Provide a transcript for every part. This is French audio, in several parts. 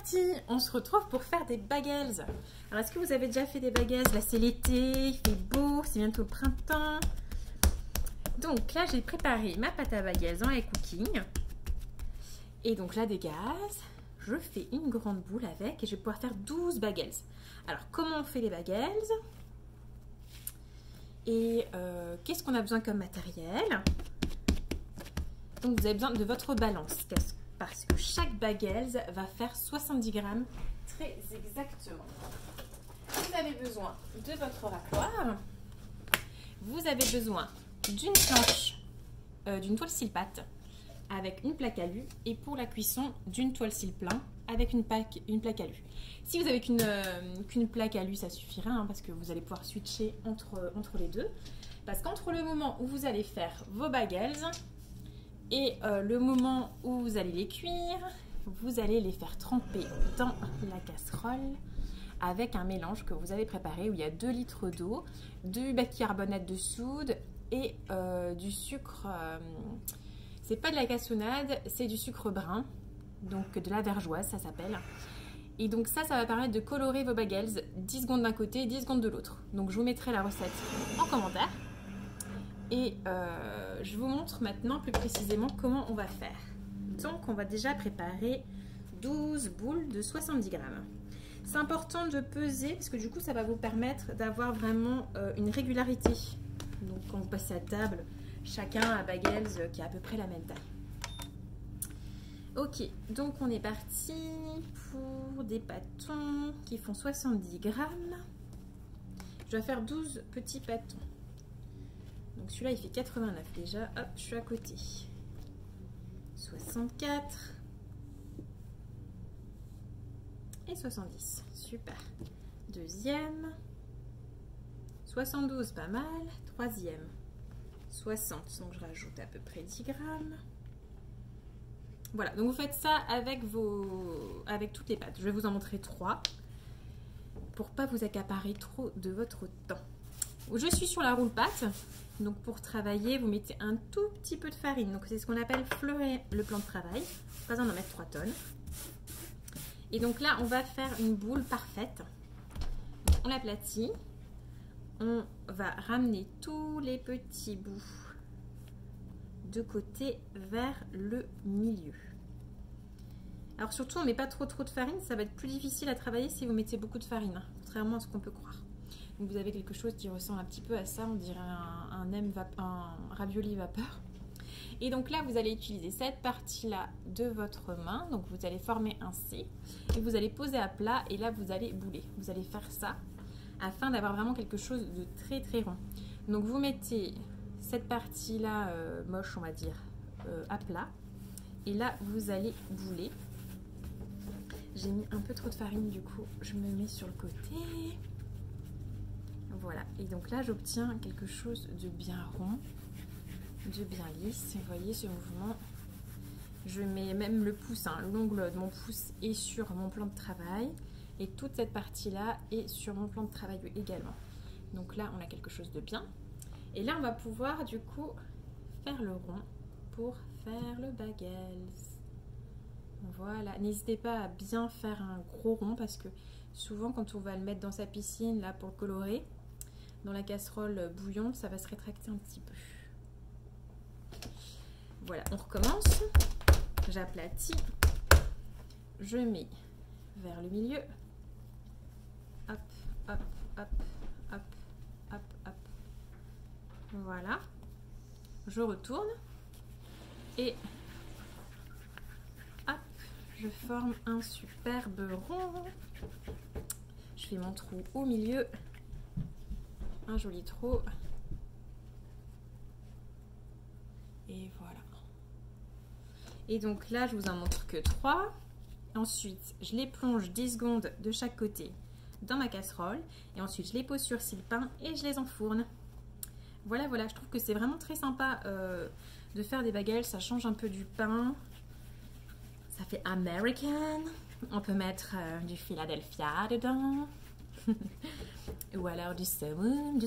parti, on se retrouve pour faire des bagels. Alors est-ce que vous avez déjà fait des bagels? Là c'est l'été, il fait beau, c'est bientôt le printemps. Donc là j'ai préparé ma pâte à bagels en cooking. Et donc là des gaz, je fais une grande boule avec et je vais pouvoir faire 12 bagels. Alors comment on fait les bagels? Et qu'est-ce qu'on a besoin comme matériel? Donc vous avez besoin de votre balance parce que chaque bagels va faire 70 grammes très exactement. Vous avez besoin de votre râpoir. Vous avez besoin d'une planche, d'une toile cile-pâte avec une plaque alu et pour la cuisson d'une toile cile-plein avec une plaque alu. Si vous avez qu'une plaque alu, ça suffira hein, parce que vous allez pouvoir switcher entre les deux. Parce qu'entre le moment où vous allez faire vos bagels et le moment où vous allez les cuire, vous allez les faire tremper dans la casserole avec un mélange que vous avez préparé où il y a 2 litres d'eau, du bicarbonate de soude et du sucre. C'est pas de la cassonade, c'est du sucre brun, donc de la vergeoise ça s'appelle. Et donc ça va permettre de colorer vos bagels 10 secondes d'un côté, 10 secondes de l'autre. Donc je vous mettrai la recette en commentaire. Et je vous montre maintenant plus précisément comment on va faire. Donc on va déjà préparer 12 boules de 70 grammes. C'est important de peser parce que du coup ça va vous permettre d'avoir vraiment une régularité. Donc quand vous passez à table, chacun a un bagels qui a à peu près la même taille. Ok, donc on est parti pour des pâtons qui font 70 grammes. Je vais faire 12 petits pâtons. Donc celui-là il fait 89 déjà. Hop, je suis à côté. 64 et 70. Super. Deuxième. 72, pas mal. Troisième. 60, donc je rajoute à peu près 10 grammes. Voilà, donc vous faites ça avec toutes les pâtes. Je vais vous en montrer 3 pour pas vous accaparer trop de votre temps. Je suis sur la roule pâte, donc pour travailler, vous mettez un tout petit peu de farine. Donc c'est ce qu'on appelle fleurer le plan de travail. Pas besoin d'en mettre 3 tonnes. Et donc là, on va faire une boule parfaite. On l'aplatit. On va ramener tous les petits bouts de côté vers le milieu. Alors surtout, on ne met pas trop de farine, ça va être plus difficile à travailler si vous mettez beaucoup de farine, contrairement à ce qu'on peut croire. Donc vous avez quelque chose qui ressemble un petit peu à ça, on dirait un ravioli vapeur. Et donc là, vous allez utiliser cette partie-là de votre main, donc vous allez former un C, et vous allez poser à plat, et là vous allez bouler. Vous allez faire ça afin d'avoir vraiment quelque chose de très très rond. Donc vous mettez cette partie-là moche, on va dire, à plat. Et là, vous allez bouler. J'ai mis un peu trop de farine, du coup, je me mets sur le côté. Voilà. Et donc là, j'obtiens quelque chose de bien rond, de bien lisse. Vous voyez ce mouvement. Je mets même le pouce, hein, l'ongle de mon pouce est sur mon plan de travail. Et toute cette partie-là est sur mon plan de travail également. Donc là, on a quelque chose de bien. Et là, on va pouvoir du coup faire le rond pour faire le bagels. Voilà, n'hésitez pas à bien faire un gros rond parce que souvent quand on va le mettre dans sa piscine, là pour le colorer, dans la casserole bouillon, ça va se rétracter un petit peu. Voilà, on recommence. J'aplatis. Je mets vers le milieu. Hop, hop, hop, hop, hop, hop. Voilà. Je retourne. Et hop, je forme un superbe rond. Je fais mon trou au milieu. Un joli trou. Et voilà. Et donc là, je vous en montre que 3. Ensuite, je les plonge 10 secondes de chaque côté dans ma casserole. Et ensuite, je les pose sur sile-pain et je les enfourne. Voilà, voilà, je trouve que c'est vraiment très sympa de faire des bagels. Ça change un peu du pain. Ça fait American. On peut mettre du Philadelphia dedans. Ou alors du salmon.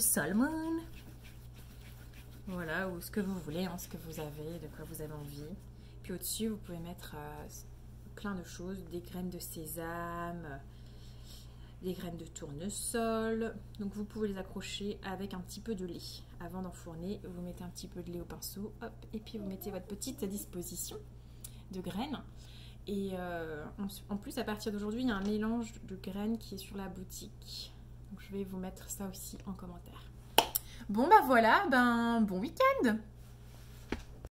Voilà, ou ce que vous voulez, hein, ce que vous avez, de quoi vous avez envie. Puis au-dessus, vous pouvez mettre plein de choses, des graines de sésame, des graines de tournesol. Donc vous pouvez les accrocher avec un petit peu de lait. Avant d'enfourner, vous mettez un petit peu de lait au pinceau, hop, et puis vous mettez votre petite disposition de graines. Et en plus, à partir d'aujourd'hui, il y a un mélange de graines qui est sur la boutique. Donc je vais vous mettre ça aussi en commentaire. Bon bah voilà, bon week-end!